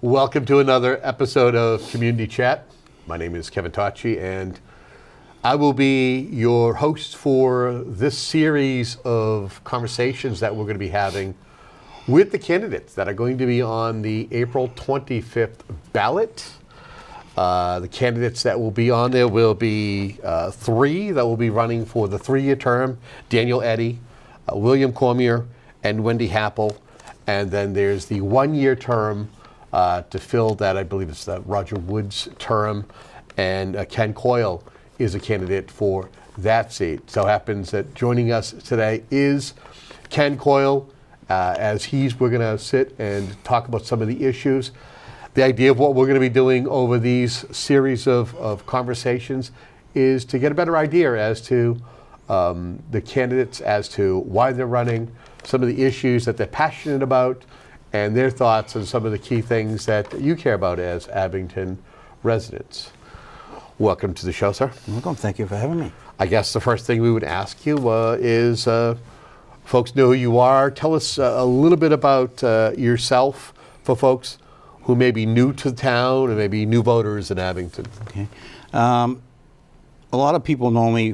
Welcome to another episode of Community Chat. My name is Kevin Tocci, and I will be your host for this series of conversations that we're going to be having with the candidates that are going to be on the April 25th ballot. The candidates that will be on there will be three that will be running for the 3-year term: Daniel Eddy, William Cormier, and Wendy Happel. And then there's the 1-year term to fill that, I believe it's Roger Wood's term, and Ken Coyle is a candidate for that seat. So it happens that joining us today is Ken Coyle. We're going to sit and talk about some of the issues. The idea of what we're going to be doing over these series of conversations is to get a better idea as to the candidates, as to why they're running, some of the issues that they're passionate about, and their thoughts on some of the key things that you care about as Abington residents. Welcome to the show, sir. Welcome. Thank you for having me. I guess the first thing we would ask you is, folks know who you are. Tell us a little bit about yourself for folks who may be new to the town and maybe new voters in Abington. Okay. A lot of people know me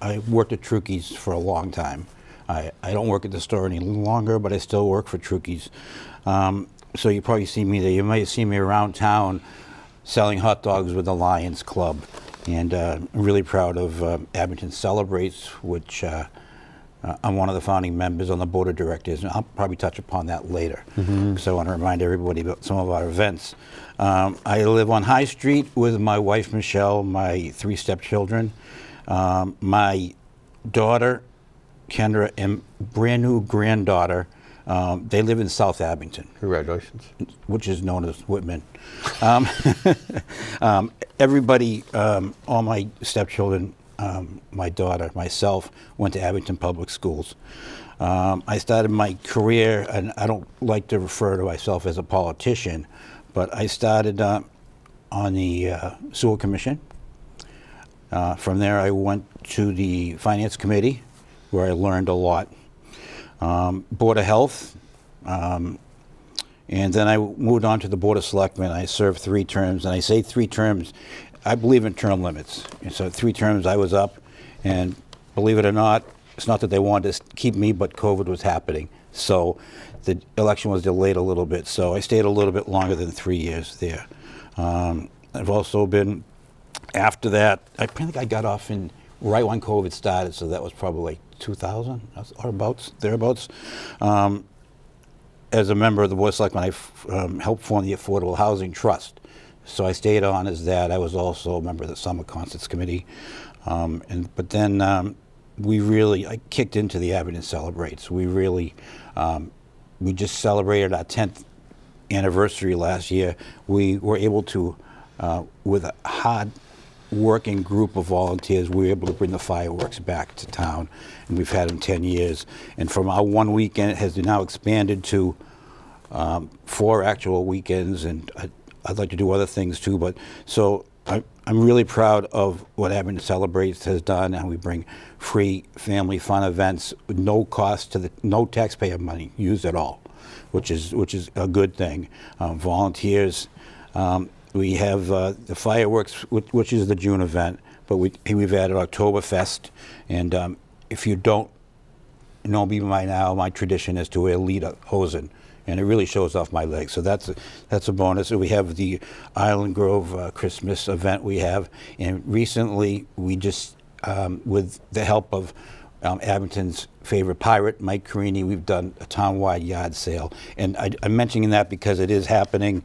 I worked at Trukey's for a long time. I don't work at the store any longer, but I still work for Trukey's. So you probably see me there. You might see me around town selling hot dogs with the Lions Club. And I'm really proud of Abington Celebrates, which I'm one of the founding members on the board of directors, and I'll probably touch upon that later. Because I want to remind everybody about some of our events. I live on High Street with my wife, Michelle, my 3 stepchildren, my daughter, Kendra, and brand new granddaughter. They live in South Abington. Congratulations. Which is known as Whitman. Everybody, all my stepchildren, my daughter, myself, went to Abington Public Schools. I started my career, and I don't like to refer to myself as a politician, but I started on the Sewer Commission. From there, I went to the Finance Committee, where I learned a lot. Board of Health, and then I moved on to the Board of Selectmen. I served 3 terms, and I say 3 terms, I believe in term limits. And so 3 terms I was up, and believe it or not, it's not that they wanted to keep me, but COVID was happening. So the election was delayed a little bit, so I stayed a little bit longer than 3 years there. I've also been, after that, I think I got off right when COVID started, so that was probably like 2000 or thereabouts. As a member of the Board of Selectmen, I helped form the Affordable Housing Trust. So I stayed on as that. I was also a member of the Summer Concerts Committee. But then I kicked into the Abington Celebrates. We just celebrated our 10th anniversary last year. We were able to, with a hard working group of volunteers, we were able to bring the fireworks back to town, and we've had them 10 years. And from our one weekend, it has now expanded to 4 actual weekends, and I'd like to do other things too. But so I'm really proud of what Abington Celebrates has done, and we bring free family fun events with no cost no taxpayer money used at all, which is a good thing. Volunteers. We have the fireworks, which is the June event, but we've added Oktoberfest. And if you don't know me by now, my tradition is to wear lederhosen, and it really shows off my legs. So that's a bonus. And we have the Island Grove Christmas event we have. And recently, we just, with the help of Abington's favorite pirate, Mike Carini, we've done a town-wide yard sale. And I'm mentioning that because it is happening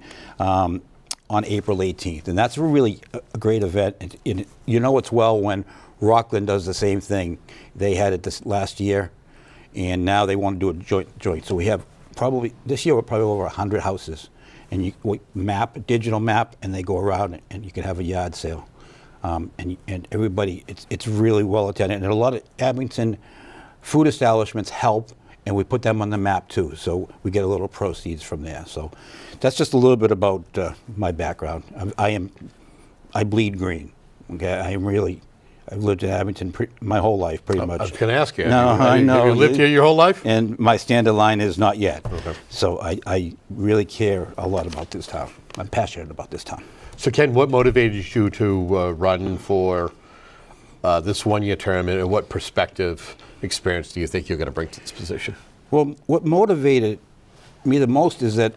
on April 18th. And that's really a great event. And you know it's well when Rockland does the same thing. They had it this last year, and now they want to do a joint. So we have this year we're probably over 100 houses. And digital map, and they go around and you can have a yard sale. And everybody, it's really well attended. And a lot of Abington food establishments help, and we put them on the map too. So we get a little proceeds from there. So that's just a little bit about my background. I bleed green. Okay, I've lived in Abington my whole life, pretty much. I was going to ask you. No, I know. Have you lived here your whole life? And my standard line is not yet. Okay. So I really care a lot about this town. I'm passionate about this town. So Ken, what motivated you to run for this 1-year term, and what perspective, experience do you think you're going to bring to this position? Well, what motivated me the most is that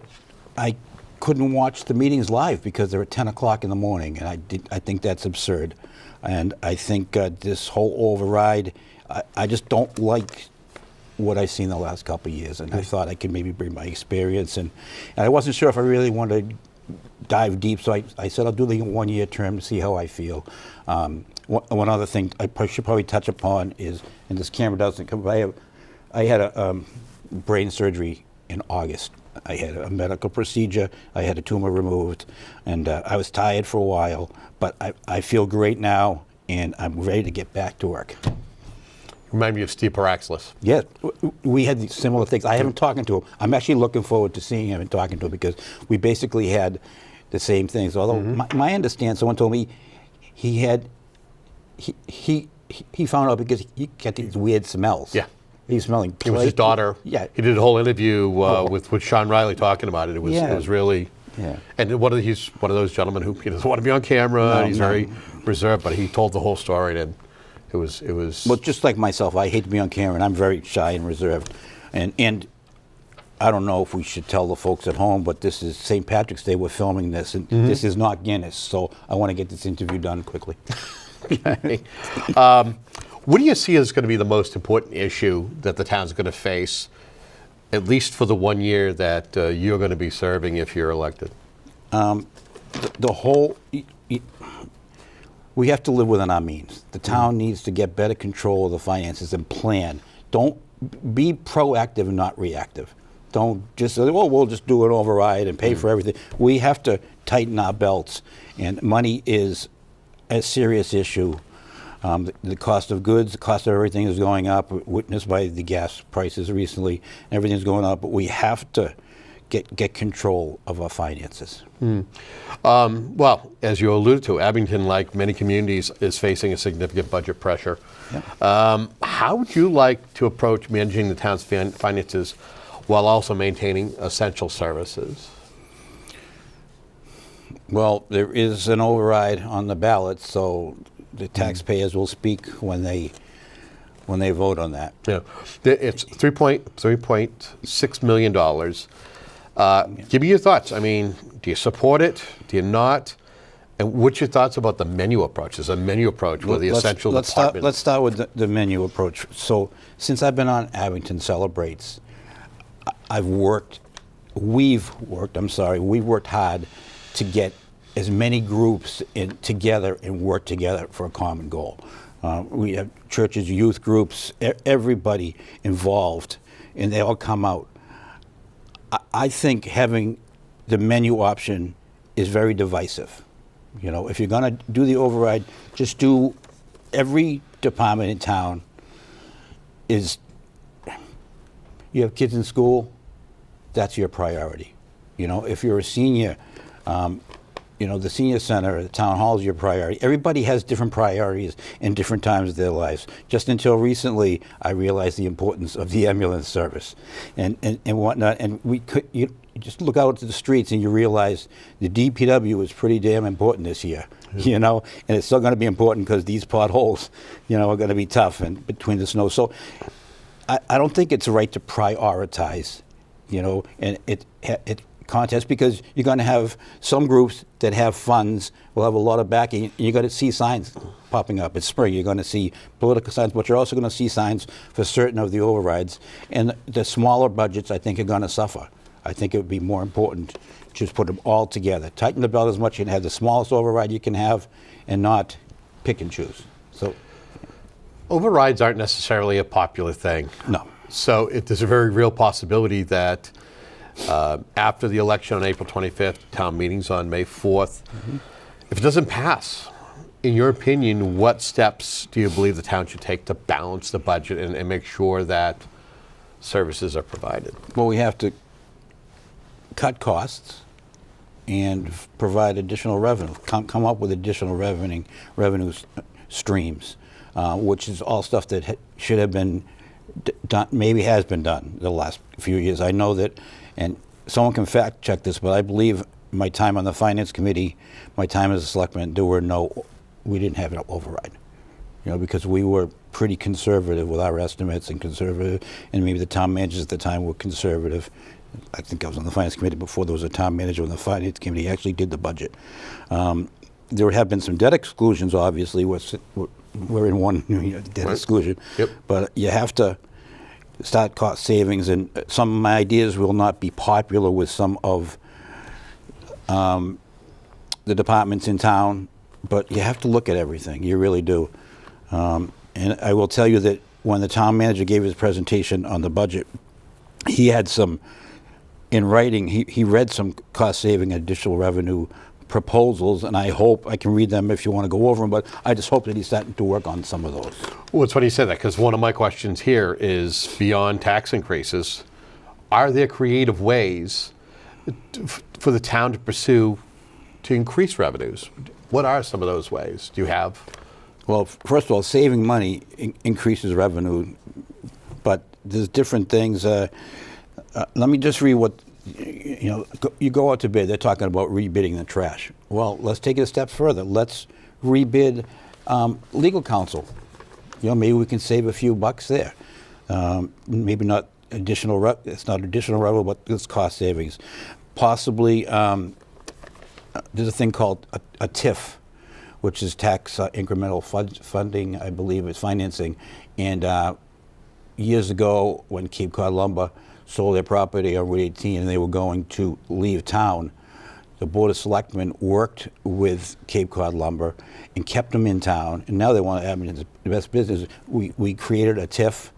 I couldn't watch the meetings live because they're at 10 o'clock in the morning, and I think that's absurd. And I think this whole override, I just don't like what I've seen the last couple of years, and I thought I could maybe bring my experience, and I wasn't sure if I really wanted to dive deep, so I said I'll do the 1-year term to see how I feel. One other thing I should probably touch upon is, and this camera doesn't come, I had a brain surgery in August. I had a medical procedure, I had a tumor removed, and I was tired for a while, but I feel great now, and I'm ready to get back to work. Remind me of Steve Paraxlis. Yeah, we had these similar things. I haven't talked to him. I'm actually looking forward to seeing him and talking to him because we basically had the same things. Although my understanding, someone told me he found out because he got these weird smells. Yeah. He's smelling. It was his daughter. Yeah. He did a whole interview with Sean Riley talking about it. It was really. Yeah. And he's one of those gentlemen who he doesn't want to be on camera. He's very reserved, but he told the whole story, and it was. Well, just like myself, I hate to be on camera, and I'm very shy and reserved, and I don't know if we should tell the folks at home, but this is St. Patrick's Day. We're filming this, and this is not Guinness, so I want to get this interview done quickly. Okay. What do you see as going to be the most important issue that the town's going to face, at least for the 1 year that you're going to be serving if you're elected? We have to live within our means. The town needs to get better control of the finances and plan. Don't be proactive and not reactive. Don't just say, well, we'll just do an override and pay for everything. We have to tighten our belts, and money is a serious issue. The cost of goods, the cost of everything is going up, witnessed by the gas prices recently. Everything's going up, but we have to get control of our finances. Well, as you alluded to, Abington, like many communities, is facing a significant budget pressure. Yeah. How would you like to approach managing the town's finances while also maintaining essential services? Well, there is an override on the ballot, so the taxpayers will speak when they vote on that. Yeah, it's $3.6 million. Give me your thoughts. I mean, do you support it? Do you not? And what's your thoughts about the menu approach? There's a menu approach where the essential department. Let's start with the menu approach. So since I've been on Abington Celebrates, we've worked hard to get as many groups together and work together for a common goal. We have churches, youth groups, everybody involved, and they all come out. I think having the menu option is very divisive. You know, if you're going to do the override, just do every department in town is, you have kids in school, that's your priority. You know, if you're a senior, the senior center, the town hall is your priority. Everybody has different priorities in different times of their lives. Just until recently, I realized the importance of the ambulance service and whatnot. And you just look out to the streets and you realize the DPW is pretty damn important this year, and it's still going to be important because these potholes, are going to be tough and between the snow. So I don't think it's right to prioritize, and it contest, because you're going to have some groups that have funds, will have a lot of backing, and you're going to see signs popping up. It's spring, you're going to see political signs, but you're also going to see signs for certain of the overrides. And the smaller budgets, I think, are going to suffer. I think it would be more important to just put them all together. Tighten the belt as much, and have the smallest override you can have, and not pick and choose. So, overrides aren't necessarily a popular thing. No. So there's a very real possibility that after the election on April 25th, town meetings on May 4th, if it doesn't pass, in your opinion, what steps do you believe the town should take to balance the budget and make sure that services are provided? Well, we have to cut costs and provide additional revenue, come up with additional revenues streams, which is all stuff that should have been done, maybe has been done the last few years. I know that, and someone can fact check this, but I believe my time on the Finance Committee, my time as a selectman, we didn't have an override. Because we were pretty conservative with our estimates and maybe the town managers at the time were conservative. I think I was on the Finance Committee before there was a town manager on the Finance Committee actually did the budget. There have been some debt exclusions, obviously. We're in one debt exclusion. Yep. But you have to start cost savings, and some of my ideas will not be popular with some of the departments in town, but you have to look at everything. You really do. And I will tell you that when the town manager gave his presentation on the budget, he had some, in writing, he read some cost-saving additional revenue proposals, and I hope I can read them if you want to go over them, but I just hope that he's starting to work on some of those. Well, it's funny you said that, because one of my questions here is, beyond tax increases, are there creative ways for the town to pursue to increase revenues? What are some of those ways? Do you have? Well, first of all, saving money increases revenue, but there's different things. Let me just read what, you go out to bid, they're talking about rebidding the trash. Well, let's take it a step further. Let's rebid legal counsel. Maybe we can save a few bucks there. Maybe not additional, it's not additional revenue, but it's cost savings. Possibly, there's a thing called a TIF, which is tax incremental funding, I believe, is financing. And years ago, when Cape Cod Lumber sold their property on Route 18 and they were going to leave town, the Board of Selectmen worked with Cape Cod Lumber and kept them in town. And now they want to have Abington's best business. We created a TIF.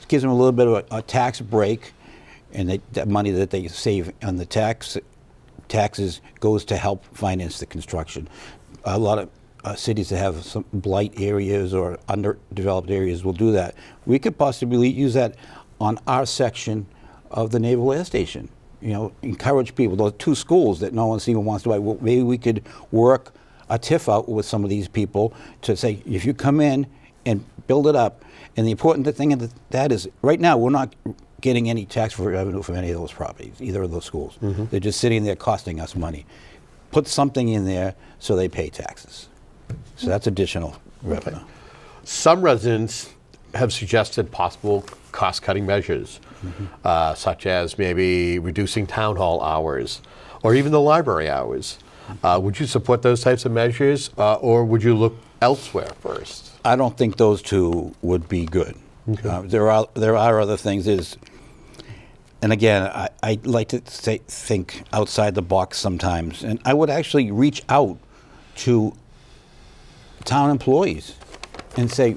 It gives them a little bit of a tax break, and that money that they save on the taxes goes to help finance the construction. A lot of cities that have some blight areas or underdeveloped areas will do that. We could possibly use that on our section of the Naval Air Station. Encourage people. Those two schools that no one even wants to buy. Well, maybe we could work a TIF out with some of these people to say, if you come in and build it up. And the important thing of that is, right now, we're not getting any tax revenue from any of those properties, either of those schools. Mm-hmm. They're just sitting there costing us money. Put something in there so they pay taxes. So that's additional revenue. Okay. Some residents have suggested possible cost-cutting measures, such as maybe reducing town hall hours or even the library hours. Would you support those types of measures, or would you look elsewhere first? I don't think those two would be good. Okay. There are other things. And again, I like to think outside the box sometimes, and I would actually reach out to town employees and say,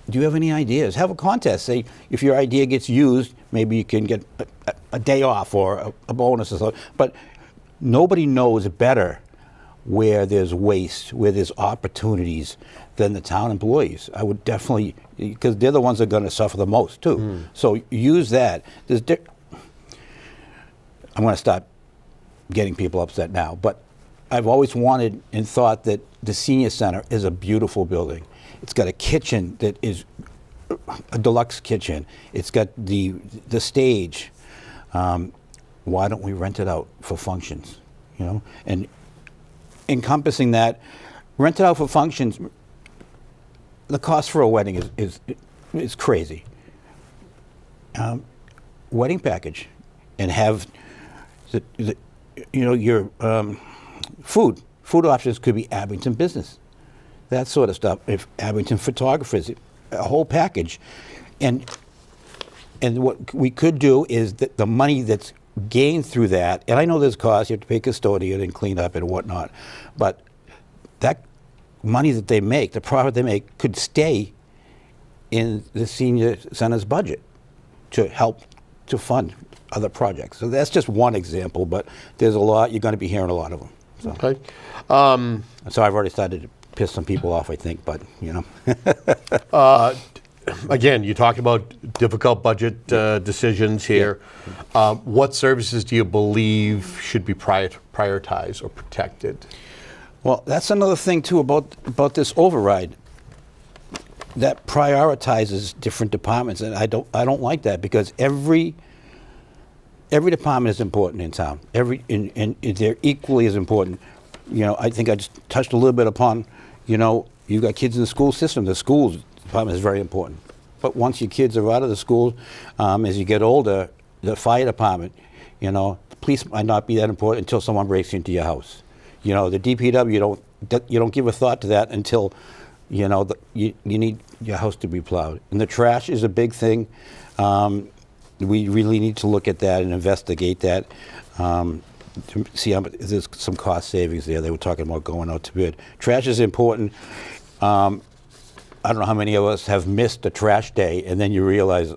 do you have any ideas? Have a contest. Say, if your idea gets used, maybe you can get a day off or a bonus or something. But nobody knows better where there's waste, where there's opportunities than the town employees. I would definitely, because they're the ones that are going to suffer the most too. Mm. So use that. I'm going to stop getting people upset now, but I've always wanted and thought that the senior center is a beautiful building. It's got a kitchen that is a deluxe kitchen. It's got the stage. Why don't we rent it out for functions? And encompassing that, rent it out for functions. The cost for a wedding is crazy. Wedding package, and have your food options could be Abington Business, that sort of stuff. If Abington Photographers, a whole package, and what we could do is that the money that's gained through that, and I know there's costs, you have to pay custodian and clean up and whatnot, but that money that they make, the profit they make, could stay in the senior center's budget to help to fund other projects. So that's just one example, but there's a lot. You're going to be hearing a lot of them. So. Okay. So I've already started to piss some people off, I think, but Again, you talked about difficult budget decisions here. Yeah. What services do you believe should be prioritized or protected? Well, that's another thing too about this override. that prioritizes different departments, and I don't like that, because every department is important in town. And they're equally as important. I think I just touched a little bit upon, you got kids in the school system. The schools department is very important. But once your kids are out of the schools, as you get older, the fire department, the police might not be that important until someone breaks into your house. The DPW, you don't give a thought to that until, you need your house to be plowed. And the trash is a big thing. We really need to look at that and investigate that. To see how there's some cost savings there. They were talking about going out to bid. Trash is important. I don't know how many of us have missed a trash day, and then you realize,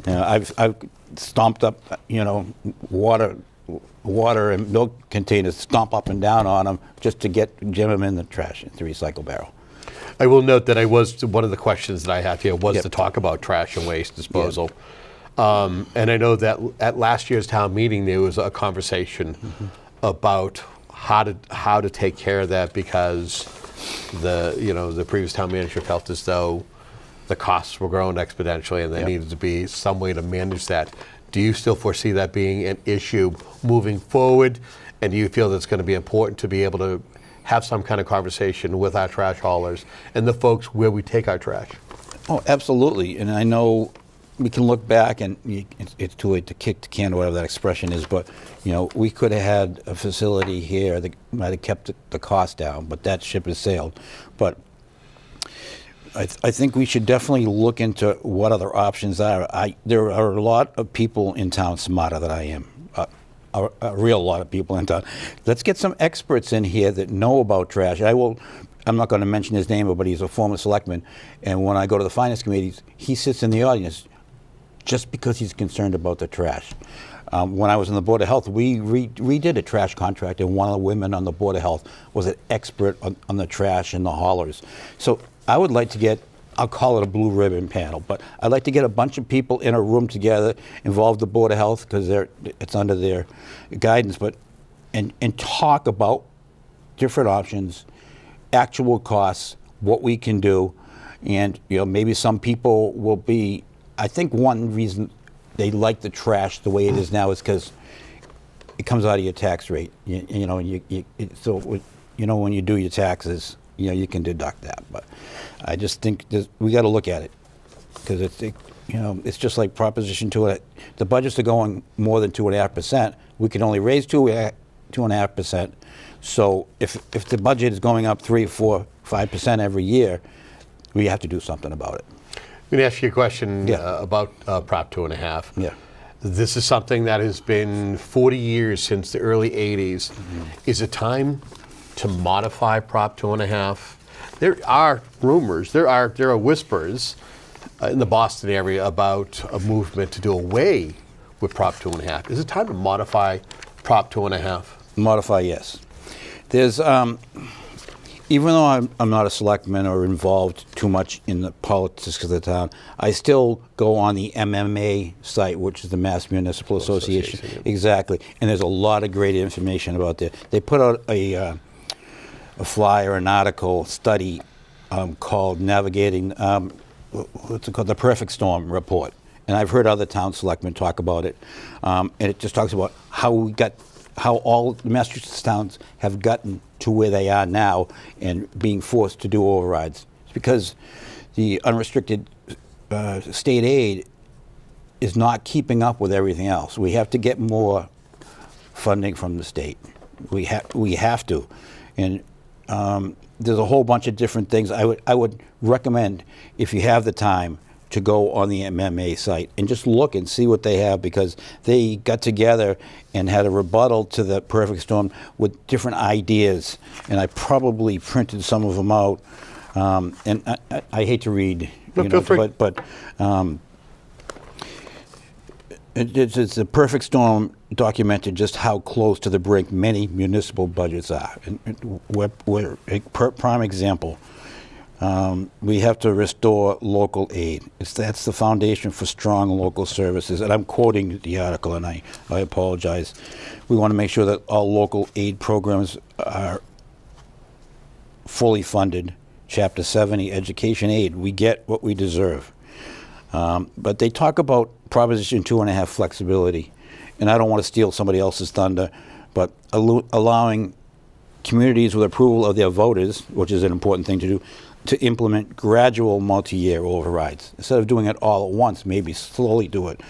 I've stomped up, water and milk containers, stomp up and down on them just to jam them in the trash, into the recycle barrel. I will note that one of the questions that I have here was Yep. to talk about trash and waste disposal. Yep. And I know that at last year's town meeting, there was a conversation about how to take care of that, because the previous town manager felt as though the costs were growing exponentially, and there Yep. needed to be some way to manage that. Do you still foresee that being an issue moving forward? And do you feel that it's going to be important to be able to have some kind of conversation with our trash haulers and the folks where we take our trash? Oh, absolutely. And I know we can look back, and it's too late to kick the can, or whatever that expression is, but we could have had a facility here that might have kept the cost down, but that ship has sailed. But I think we should definitely look into what other options are. There are a lot of people in town smarter than I am. A real lot of people in town. Let's get some experts in here that know about trash. I'm not going to mention his name, but he's a former selectman. And when I go to the finance committees, he sits in the audience just because he's concerned about the trash. When I was on the Board of Health, we redid a trash contract, and one of the women on the Board of Health was an expert on the trash and the haulers. So I would like to get, I'll call it a blue ribbon panel, but I'd like to get a bunch of people in a room together, involve the Board of Health, because it's under their guidance, and talk about different options, actual costs, what we can do, and maybe some people will be. I think one reason they like the trash the way it is now is because it comes out of your tax rate. So when you do your taxes, you can deduct that. But I just think we got to look at it, because it's just like Proposition 2. The budgets are going more than 2.5%. We can only raise 2.5%. So if the budget is going up 3, 4, 5% every year, we have to do something about it. I'm going to ask you a question Yeah. about Prop 2.5. Yeah. This is something that has been 40 years since the early 80s. Mm-hmm. Is it time to modify Prop 2.5? There are rumors, there are whispers in the Boston area about a movement to do away with Prop 2.5. Is it time to modify Prop 2.5? Modify, yes. There's, even though I'm not a selectman or involved too much in the politics of the town, I still go on the MMA site, which is the Mass Municipal Association. Yeah. Exactly. And there's a lot of great information about that. They put out a flyer, an article, study called Navigating, what's it called? The Perfect Storm Report. And I've heard other town selectmen talk about it. And it just talks about how all the Massachusetts towns have gotten to where they are now and being forced to do overrides. It's because the unrestricted state aid is not keeping up with everything else. We have to get more funding from the state. We have to. And there's a whole bunch of different things. I would recommend, if you have the time, to go on the MMA site and just look and see what they have, because they got together and had a rebuttal to the perfect storm with different ideas, and I probably printed some of them out. And I hate to read, but it's a perfect storm documented just how close to the brink many municipal budgets are. And we're a prime example. We have to restore local aid. That's the foundation for strong local services. And I'm quoting the article, and I apologize. We want to make sure that all local aid programs are fully funded, Chapter 70, Education Aid. We get what we deserve. But they talk about Proposition 2.5 flexibility. And I don't want to steal somebody else's thunder, but allowing communities with approval of their voters, which is an important thing to do, to implement gradual multi-year overrides. Instead of doing it all at once, maybe slowly do it.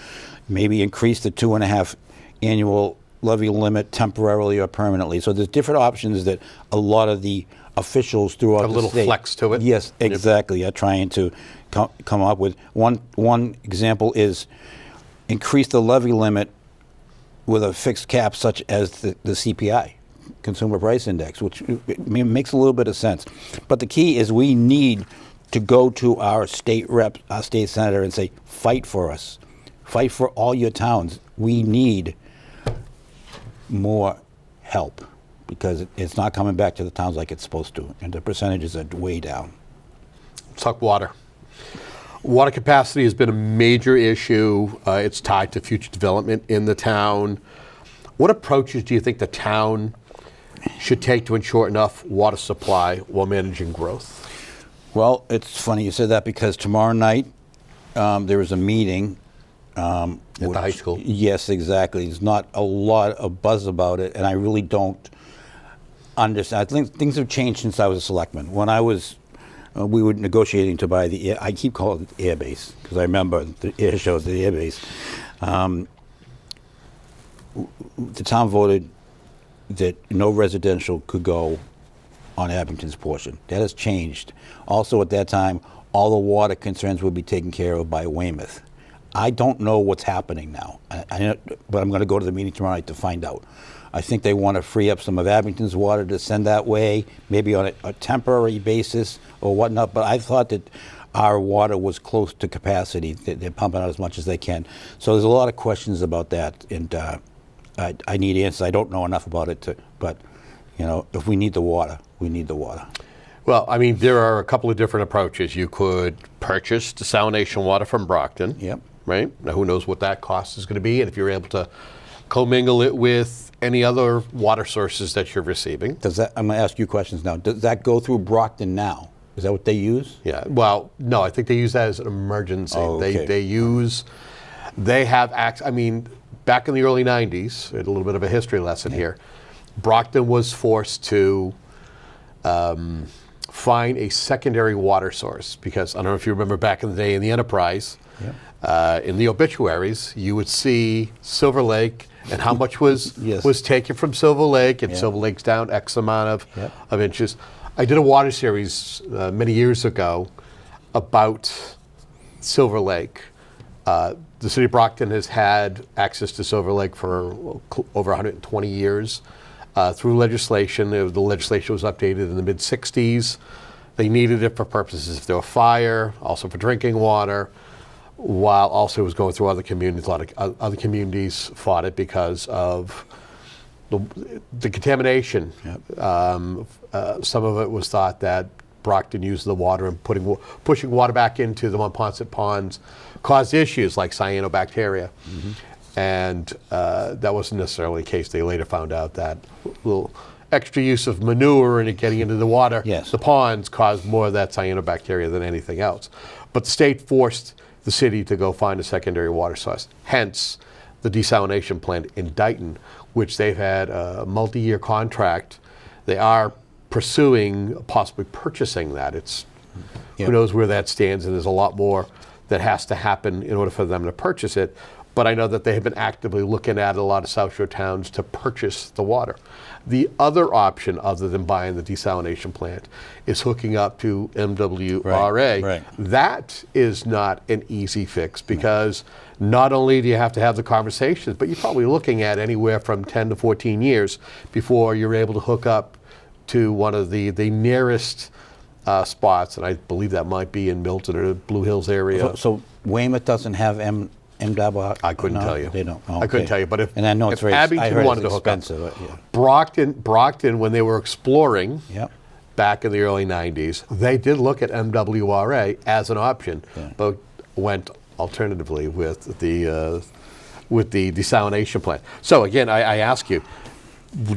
Maybe increase the 2.5 annual levy limit temporarily or permanently. So there's different options that a lot of the officials throughout the state. A little flex to it. Yes, exactly. Are trying to come up with. One example is increase the levy limit with a fixed cap such as the CPI, Consumer Price Index, which makes a little bit of sense. But the key is we need to go to our state rep, our state senator, and say, fight for us. Fight for all your towns. We need more help because it's not coming back to the towns like it's supposed to, and the percentages are way down. Let's talk water. Water capacity has been a major issue. It's tied to future development in the town. What approaches do you think the town should take to ensure enough water supply while managing growth? Well, it's funny you said that because tomorrow night there is a meeting. At the high school? Yes, exactly. There's not a lot of buzz about it, and I really don't understand. I think things have changed since I was a selectman. When I was we were negotiating to buy the air, I keep calling it air base because I remember the air shows, the air base. The town voted that no residential could go on Abington's portion. That has changed. Also at that time, all the water concerns would be taken care of by Weymouth. I don't know what's happening now, but I'm going to go to the meeting tomorrow night to find out. I think they want to free up some of Abington's water to send that way, maybe on a temporary basis or whatnot, but I thought that our water was close to capacity. They're pumping out as much as they can. So there's a lot of questions about that, and I need answers. I don't know enough about it, but you know, if we need the water, we need the water. Well, I mean, there are a couple of different approaches. You could purchase desalination water from Brockton. Yep. Right? Now, who knows what that cost is going to be, and if you're able to commingle it with any other water sources that you're receiving. Does that? I'm going to ask you questions now. Does that go through Brockton now? Is that what they use? Yeah. Well, no, I think they use that as an emergency. Oh, okay. They have access. I mean, back in the early 90s, a little bit of a history lesson here, Brockton was forced to find a secondary water source because, I don't know if you remember back in the day in the Enterprise, in the obituaries, you would see Silver Lake and how much was taken from Silver Lake, and Silver Lake's down X amount of inches. I did a water series many years ago about Silver Lake. The city of Brockton has had access to Silver Lake for over 120 years through legislation. The legislation was updated in the mid-'60s. They needed it for purposes if there were fire, also for drinking water, while also it was going through other communities. A lot of other communities fought it because of the contamination. Some of it was thought that Brockton used the water and pushing water back into the Monpont ponds caused issues like cyanobacteria. And that wasn't necessarily the case. They later found out that little extra use of manure and it getting into the water, the ponds, caused more of that cyanobacteria than anything else. But the state forced the city to go find a secondary water source. Hence, the desalination plant in Dighton, which they've had a multi-year contract. They are pursuing possibly purchasing that. It's who knows where that stands, and there's a lot more that has to happen in order for them to purchase it. But I know that they have been actively looking at a lot of South Shore towns to purchase the water. The other option, other than buying the desalination plant, is hooking up to MWRA. Right. That is not an easy fix because not only do you have to have the conversations, but you're probably looking at anywhere from 10 to 14 years before you're able to hook up to one of the nearest spots, and I believe that might be in Milton or Blue Hills area. So Weymouth doesn't have MWRA? I couldn't tell you. They don't. Oh, I couldn't tell you, but if Abington wanted to hook up, Brockton, when they were exploring back in the early 90s, they did look at MWRA as an option, but went alternatively with the desalination plant. So again, I ask you,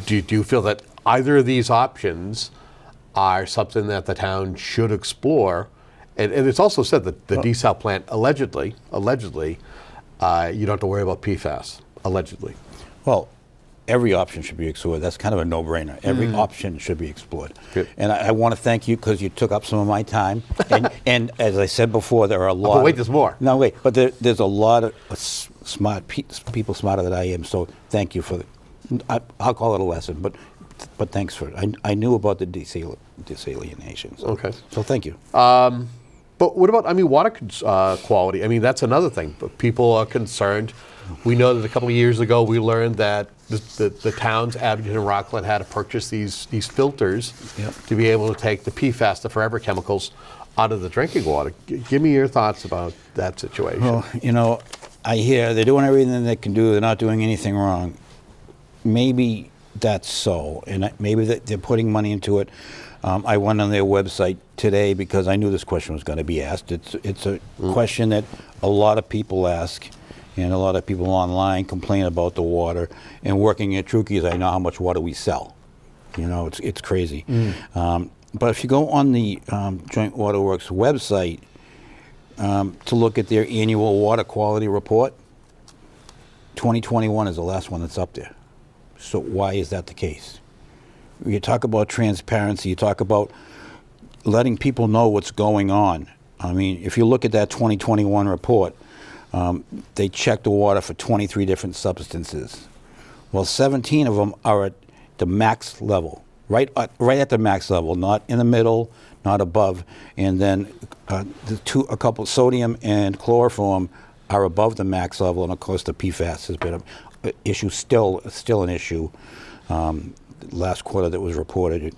do you feel that either of these options are something that the town should explore. And it's also said that the desal plant allegedly, you don't have to worry about PFAS, allegedly. Well, every option should be explored. That's kind of a no-brainer. Every option should be explored. Good. And I want to thank you because you took up some of my time. And as I said before, there are a lot. But wait, there's more. No, wait. But there's a lot of smart people smarter than I am. So thank you for I'll call it a lesson, but thanks for it. I knew about the desalination. So, Okay. So thank you. But what about, water quality? That's another thing. But people are concerned. We know that a couple of years ago we learned that the towns, Abington and Rockland, had to purchase these filters to be able to take the PFAS, the forever chemicals, out of the drinking water. Give me your thoughts about that situation. Well, I hear they're doing everything they can do. They're not doing anything wrong. Maybe that's so, and maybe they're putting money into it. I went on their website today because I knew this question was going to be asked. It's a question that a lot of people ask, and a lot of people online complain about the water. And working at Trukey's, I know how much water we sell. It's crazy. But if you go on the Joint Waterworks website to look at their annual water quality report, 2021 is the last one that's up there. So why is that the case? You talk about transparency, you talk about letting people know what's going on. If you look at that 2021 report, they checked the water for 23 different substances. Well, 17 of them are at the max level, right at the max level, not in the middle, not above. And then a couple, sodium and chloroform, are above the max level. And of course, the PFAS has been an issue, still an issue. Last quarter that was reported,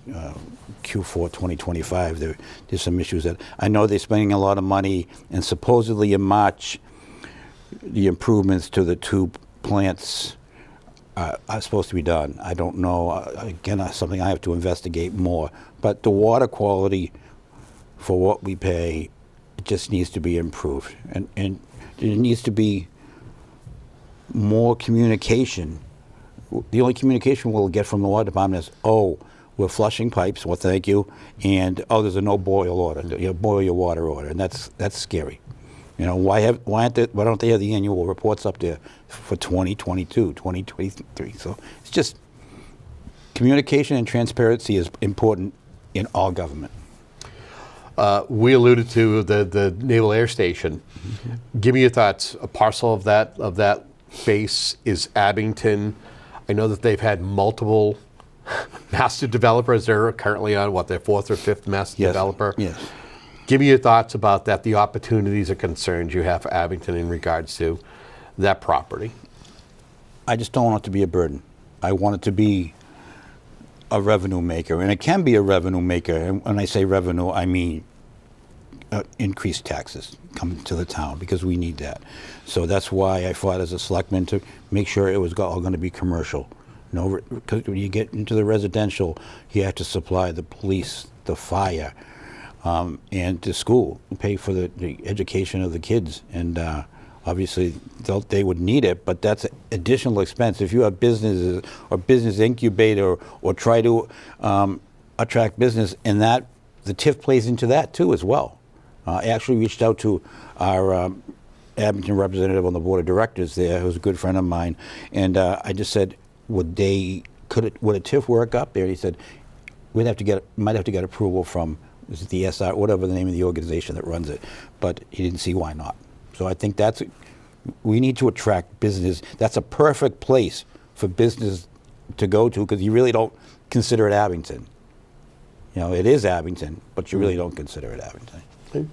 Q4 2025, there's some issues that I know they're spending a lot of money, and supposedly in March, the improvements to the two plants are supposed to be done. I don't know. Again, something I have to investigate more. But the water quality for what we pay, it just needs to be improved, and there needs to be more communication. The only communication we'll get from the water department is, we're flushing pipes, well, thank you, and there's a no boil order, boil your water order, and that's scary. Why don't they have the annual reports up there for 2022, 2023? So it's just communication and transparency is important in all government. We alluded to the Naval Air Station. Give me your thoughts. A parcel of that base is Abington. I know that they've had multiple master developers. They're currently on their fourth or fifth master developer. Yes. Give me your thoughts about that, the opportunities or concerns you have for Abington in regards to that property. I just don't want it to be a burden. I want it to be a revenue maker, and it can be a revenue maker. And when I say revenue, I mean increased taxes coming to the town, because we need that. So that's why I fought as a selectman to make sure it was all going to be commercial. Because when you get into the residential, you have to supply the police, the fire, and the school, pay for the education of the kids. And obviously, they would need it, but that's additional expense. If you have businesses or business incubator or try to attract business, and the TIF plays into that too as well. I actually reached out to our Abington representative on the board of directors there, who's a good friend of mine, and I just said, would a TIF work up there? And he said, might have to get approval from the SR, whatever the name of the organization that runs it, but he didn't see why not. So I think we need to attract business. That's a perfect place for business to go to, because you really don't consider it Abington. It is Abington, but you really don't consider it Abington. Okay.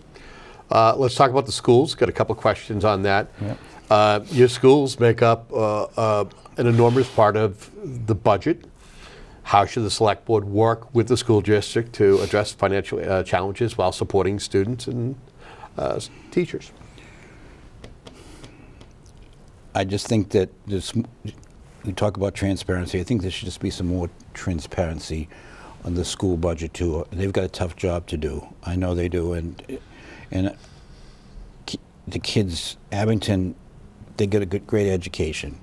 Let's talk about the schools. Got a couple of questions on that. Yep. Your schools make up an enormous part of the budget. How should the select board work with the school district to address financial challenges while supporting students and teachers? I just think that we talk about transparency. I think there should just be some more transparency on the school budget too. They've got a tough job to do. I know they do, and the kids, Abington, they get a great education,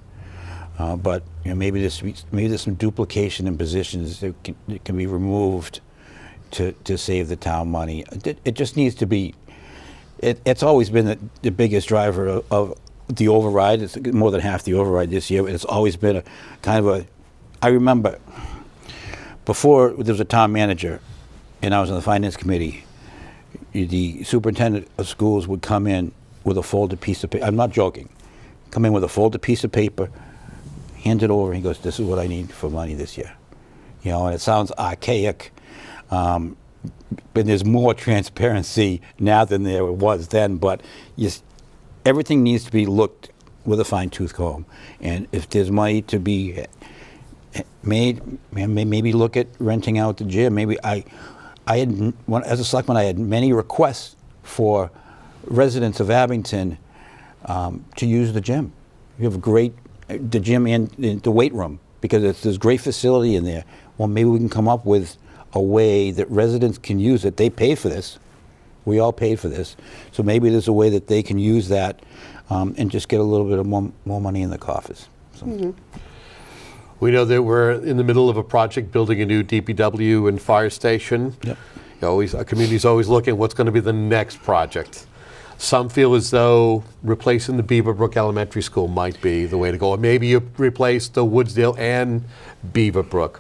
but maybe there's some duplication in positions that can be removed to save the town money. It just needs to be. It's always been the biggest driver of the override. It's more than half the override this year. It's always been a kind of a. I remember before there was a town manager, and I was on the finance committee. The superintendent of schools would come in with a folded piece of paper. I'm not joking. Come in with a folded piece of paper, hand it over. He goes, "This is what I need for money this year." You know, and it sounds archaic, but there's more transparency now than there was then. But everything needs to be looked with a fine-tooth comb. And if there's money to be made, maybe look at renting out the gym. Maybe I had, as a selectman, I had many requests for residents of Abington to use the gym. You have the gym and the weight room, because there's great facility in there. Well, maybe we can come up with a way that residents can use it. They pay for this. We all paid for this. So maybe there's a way that they can use that and just get a little bit of more money in the coffers. So. Mm-hmm. We know that we're in the middle of a project building a new DPW and fire station. Yep. Our community's always looking what's going to be the next project. Some feel as though replacing the Beaverbrook Elementary School might be the way to go. Or maybe you replace the Woodsdale and Beaverbrook.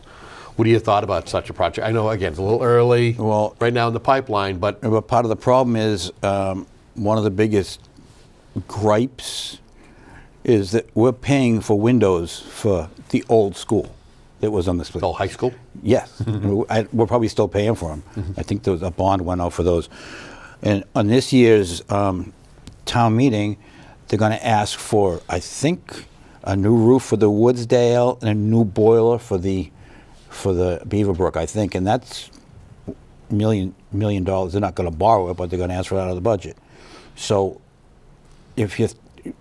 What do you thought about such a project? I know, again, it's a little early right now in the pipeline, but part of the problem is one of the biggest gripes is that we're paying for windows for the old school that was on the split. Oh, high school? Yes. We're probably still paying for them. I think there was a bond went out for those. And on this year's town meeting, they're going to ask for, I think, a new roof for the Woodsdale and a new boiler for the Beaverbrook, I think. And that's $1 million. They're not going to borrow it, but they're going to ask for it out of the budget. So if you're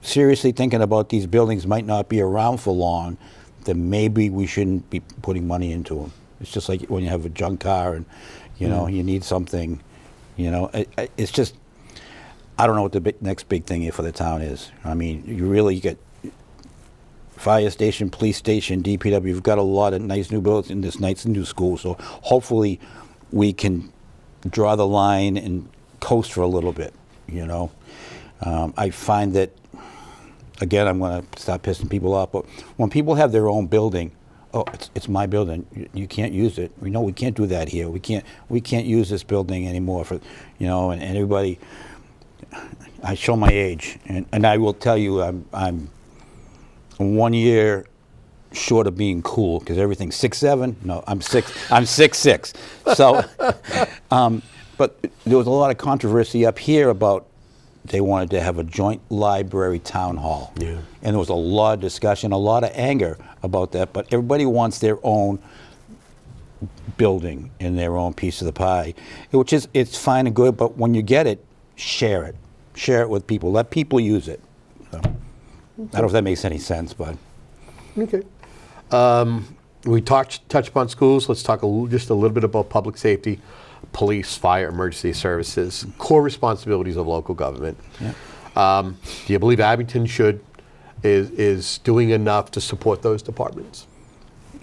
seriously thinking about these buildings might not be around for long, then maybe we shouldn't be putting money into them. It's just like when you have a junk car and, you know, you need something, you know. It's just, I don't know what the next big thing for the town is. I mean, you really get fire station, police station, DPW. You've got a lot of nice new buildings in this nice new school. So hopefully we can draw the line and coast for a little bit, you know. I find that, again, I'm going to start pissing people off, but when people have their own building, oh, it's my building. You can't use it. We know we can't do that here. We can't use this building anymore for, you know, and everybody. I show my age, and I will tell you, I'm 1 year short of being cool because everything's 6'7". No, I'm 6'6". So, but there was a lot of controversy up here about. They wanted to have a joint library town hall. Yeah. And there was a lot of discussion, a lot of anger about that, but everybody wants their own building and their own piece of the pie, which is, it's fine and good, but when you get it, share it. Share it with people. Let people use it. So, okay. I don't know if that makes any sense, but. Okay. We touched upon schools. Let's talk just a little bit about public safety. Police, fire, emergency services, core responsibilities of local government. Yeah. Do you believe Abington is doing enough to support those departments?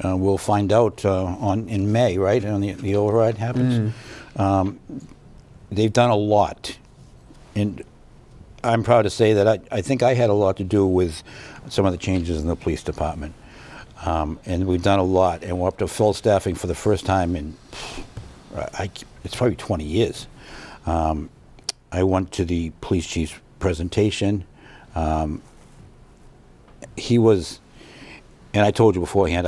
We'll find out in May, right? When the override happens. They've done a lot, and I'm proud to say that I think I had a lot to do with some of the changes in the police department, and we've done a lot, and we're up to full staffing for the first time in. It's probably 20 years. I went to the police chief's presentation. He was, and I told you beforehand,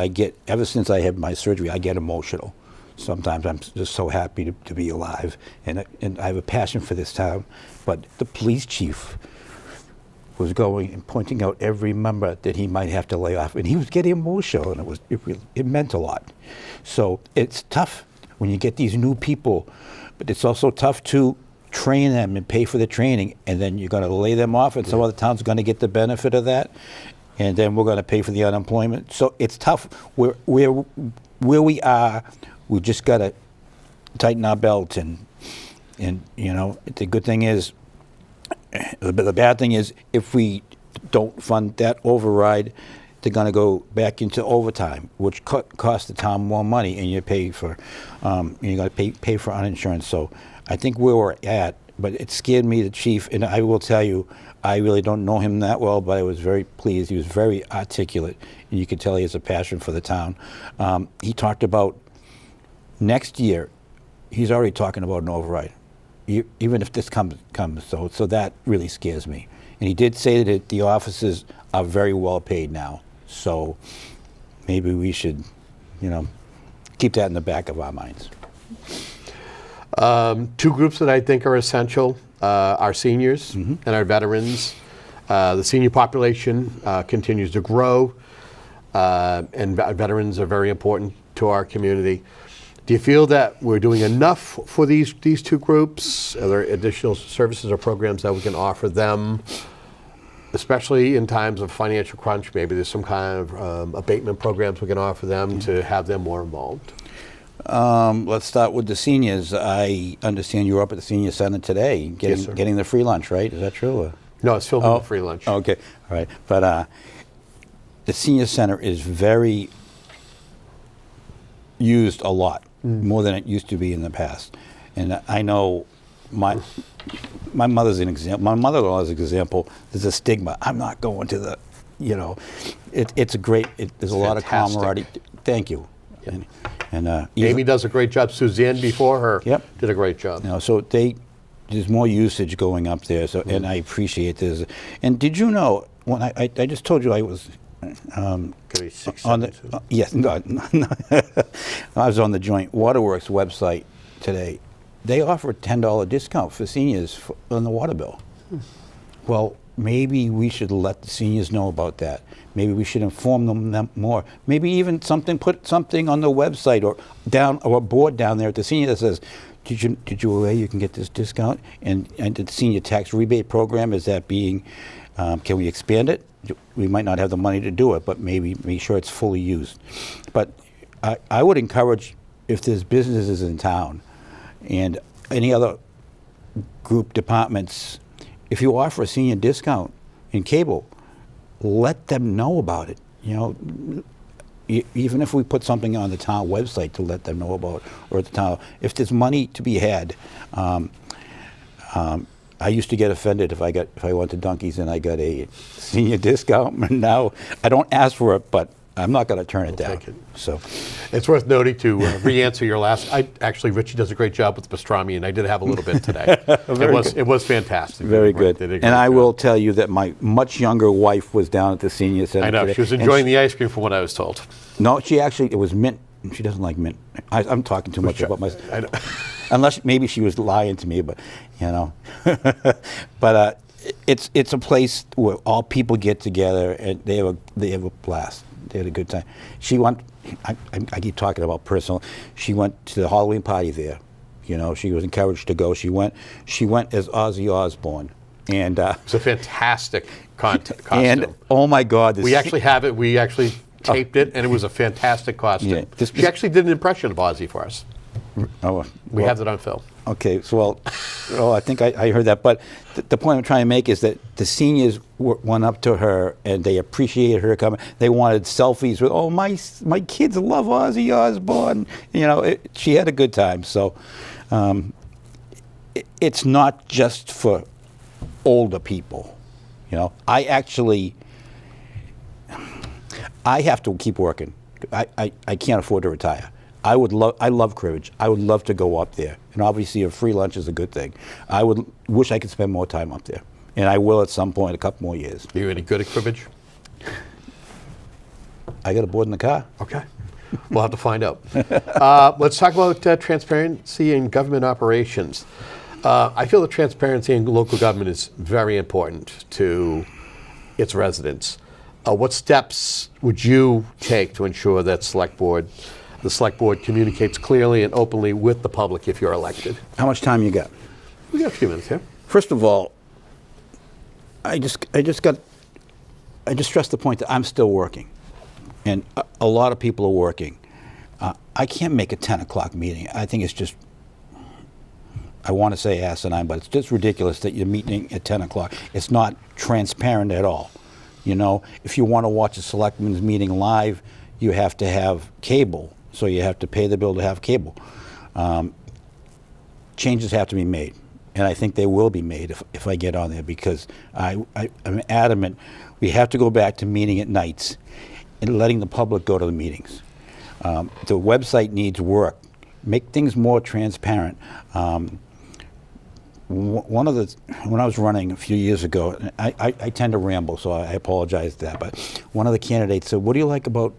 ever since I had my surgery, I get emotional. Sometimes I'm just so happy to be alive, and I have a passion for this town. But the police chief was going and pointing out every member that he might have to lay off, and he was getting emotional, and it meant a lot. So it's tough when you get these new people, but it's also tough to train them and pay for the training, and then you're going to lay them off, and some other towns are going to get the benefit of that, and then we're going to pay for the unemployment. So it's tough. Where we are, we just got to tighten our belt, and you know, the good thing is, the bad thing is, if we don't fund that override, they're going to go back into overtime, which costs the town more money, and you pay for, you're going to pay for uninsurance. So I think where we're at, but it scared me, the chief, and I will tell you, I really don't know him that well, but I was very pleased. He was very articulate, and you could tell he has a passion for the town. He talked about next year, he's already talking about an override, even if this comes. So that really scares me. And he did say that the officers are very well paid now. So maybe we should, keep that in the back of our minds. Two groups that I think are essential, our seniors and our veterans. The senior population continues to grow, and veterans are very important to our community. Do you feel that we're doing enough for these two groups? Are there additional services or programs that we can offer them, especially in times of financial crunch? Maybe there's some kind of abatement programs we can offer them to have them more involved. Let's start with the seniors. I understand you were up at the senior center today, getting the free lunch, right? Is that true? Or? No, it's filming the free lunch. Okay, all right. But the senior center is very used a lot, more than it used to be in the past. And I know my mother's an example. My mother-in-law is an example. There's a stigma. I'm not going to the, it's a great, there's a lot of camaraderie. Thank you. Yep. And Amy does a great job. Suzanne before her did a great job. So there's more usage going up there. So and I appreciate this. And did you know when I just told you I was on the yes no, I was on the Joint Waterworks website today. They offer a $10 discount for seniors on the water bill. Well, maybe we should let the seniors know about that. Maybe we should inform them more. Maybe even put something on the website or a board down there at the senior that says, "Did you aware you can get this discount?" And the senior tax rebate program, is that being? Can we expand it? We might not have the money to do it, but maybe make sure it's fully used. But I would encourage, if there's businesses in town and any other group departments, if you offer a senior discount in cable, let them know about it. Even if we put something on the town website to let them know about, or at the town, if there's money to be had. I used to get offended if I went to Dunkies and I got a senior discount. And now I don't ask for it, but I'm not going to turn it down. Take it. So it's worth noting to re-answer your last. Actually, Richie does a great job with pastrami, and I did have a little bit today. It was fantastic. Very good. And I will tell you that my much younger wife was down at the senior center. I know today, she was enjoying the ice cream, from what I was told. No, it was mint. She doesn't like mint. I'm talking too much about myself. I know. Unless maybe she was lying to me, but but it's a place where all people get together and they have a blast. They had a good time. She went. I keep talking about personal. She went to the Halloween party there. She was encouraged to go. She went as Ozzy Osbourne, and it's a fantastic costume. And oh my God, we actually have it. We actually taped it, and it was a fantastic costume. Yeah, she actually did an impression of Ozzy for us. We have that on film. Okay, so I think I heard that. But the point I'm trying to make is that the seniors went up to her and they appreciated her coming. They wanted selfies with, my kids love Ozzy Osbourne. She had a good time. So it's not just for older people. I have to keep working. I can't afford to retire. I love cribbage. I would love to go up there. And obviously a free lunch is a good thing. I would wish I could spend more time up there. And I will at some point, a couple more years. Are you any good at cribbage? I got a board in the car. Okay. We'll have to find out. Let's talk about transparency in government operations. I feel that transparency in local government is very important to its residents. What steps would you take to ensure that the select board communicates clearly and openly with the public if you're elected? How much time you got? We got a few minutes here. First of all, I just stressed the point that I'm still working, and a lot of people are working. I can't make a 10 o'clock meeting. I think it's just, I want to say asinine, but it's just ridiculous that you're meeting at 10 o'clock. It's not transparent at all. You know, if you want to watch a selectmen's meeting live, you have to have cable, so you have to pay the bill to have cable. Changes have to be made, and I think they will be made if I get on there, because I'm adamant we have to go back to meeting at nights and letting the public go to the meetings. The website needs work. Make things more transparent. When I was running a few years ago, I tend to ramble, so I apologize for that, but one of the candidates said, "What do you like about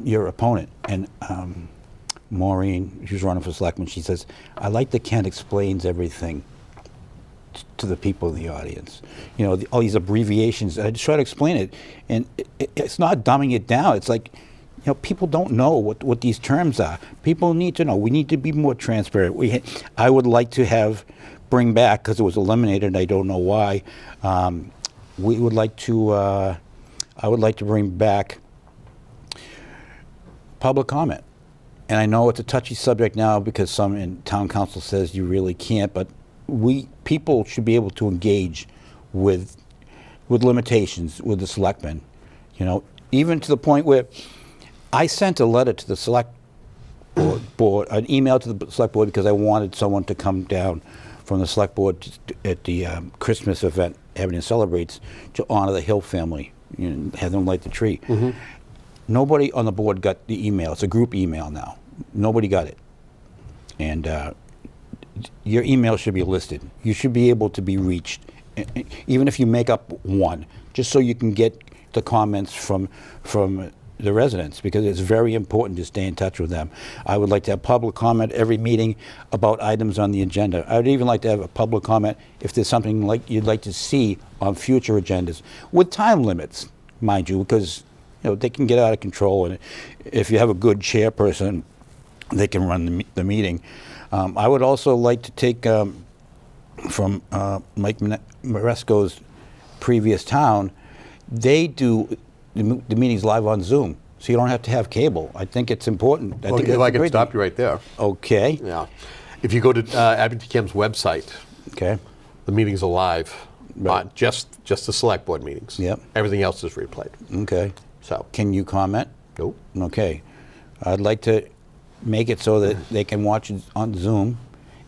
your opponent?" And Maureen, she was running for selectman, she says, "I like that Ken explains everything to the people in the audience. You know, all these abbreviations, I just try to explain it, and it's not dumbing it down. It's like, you know, people don't know what these terms are. People need to know. We need to be more transparent. I would like to bring back, because it was eliminated, and I don't know why, we would like to, I would like to bring back public comment. And I know it's a touchy subject now because some in town council says you really can't, but people should be able to engage with limitations with the selectmen. You know, even to the point where I sent a letter to the select board, an email to the select board, because I wanted someone to come down from the select board at the Christmas event Abington celebrates to honor the Hill family, you know, have them light the tree. Mm-hmm. Nobody on the board got the email. It's a group email now. Nobody got it. And your email should be listed. You should be able to be reached, even if you make up one, just so you can get the comments from the residents, because it's very important to stay in touch with them. I would like to have public comment every meeting about items on the agenda. I would even like to have a public comment if there's something like you'd like to see on future agendas, with time limits, mind you, because you know, they can get out of control, and if you have a good chairperson, they can run the meeting. I would also like to take from Mike Maresco's previous town. They do the meetings live on Zoom, so you don't have to have cable. I think it's important. Well, if I can stop you right there. Okay. Yeah. If you go to Abington Cam's website, okay, the meetings are live. Right. Just the select board meetings. Yep. Everything else is replayed. Okay. So. Can you comment? Nope. Okay. I'd like to make it so that they can watch it on Zoom,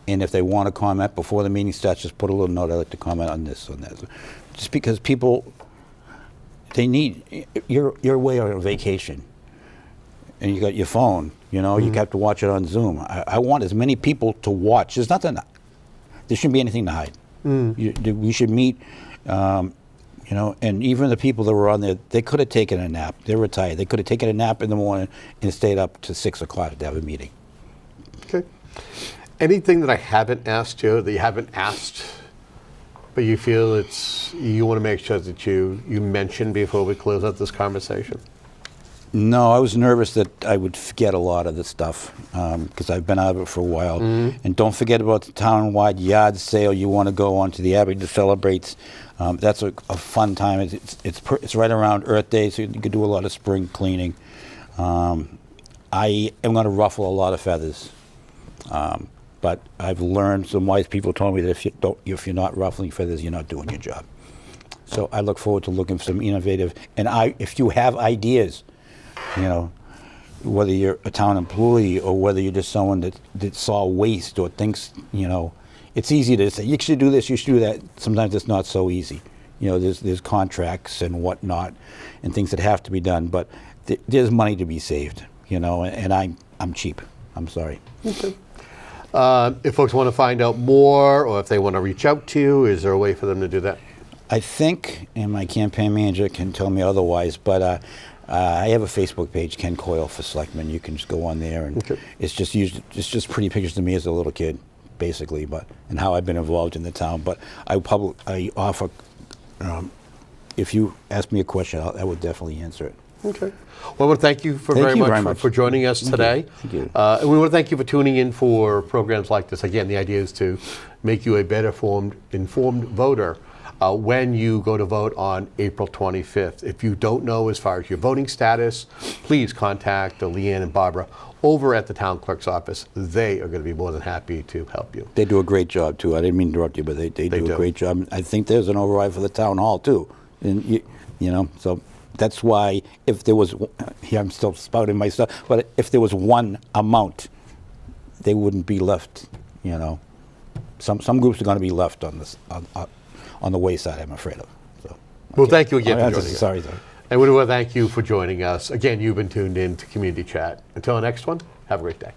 and if they want to comment before the meeting starts, just put a little note, I'd like to comment on this, on that. Just because people, they need, you're away on a vacation, and you got your phone, you know, you have to watch it on Zoom. I want as many people to watch. There's nothing, there shouldn't be anything to hide. We should meet, you know, and even the people that were on there, they could have taken a nap. They're retired. They could have taken a nap in the morning and stayed up to 6 o'clock to have a meeting. Okay. Anything that I haven't asked you, that you haven't asked, but you feel you want to make sure that you mention before we close out this conversation? No, I was nervous that I would forget a lot of this stuff because I've been out of it for a while. And don't forget about the town-wide yard sale. You want to go on to the Abington Celebrates. That's a fun time. It's right around Earth Day, so you can do a lot of spring cleaning. I am going to ruffle a lot of feathers, but I've learned, some wise people told me that if you're not ruffling feathers, you're not doing your job. So I look forward to looking for some innovative, and if you have ideas, you know, whether you're a town employee or whether you're just someone that saw waste or thinks, you know, it's easy to say, you should do this, you should do that. Sometimes it's not so easy. You know, there's contracts and whatnot and things that have to be done, but there's money to be saved, you know, and I'm cheap. I'm sorry. Okay. If folks want to find out more or if they want to reach out to you, is there a way for them to do that? I think, and my campaign manager can tell me otherwise, but I have a Facebook page, Ken Coyle for Selectmen. You can just go on there, and it's just pretty pictures of me as a little kid, basically, and how I've been involved in the town. But I offer, if you ask me a question, I would definitely answer it. Okay. Well, I want to thank you very much for joining us today. Thank you. And we want to thank you for tuning in for programs like this. Again, the idea is to make you a better informed voter when you go to vote on April 25th. If you don't know as far as your voting status, please contact Leanne and Barbara over at the town clerk's office. They are going to be more than happy to help you. They do a great job, too. I didn't mean to interrupt you, but they do a great job. I think there's an override for the town hall, too. And so that's why if there was, here I'm still spouting myself, but if there was one amount, they wouldn't be left, Some groups are going to be left on this on the wayside, I'm afraid of. So, Well, thank you again for I'm joining us. sorry, though. And we want to thank you for joining us. Again, you've been tuned in to Community Chat. Until the next one, have a great day.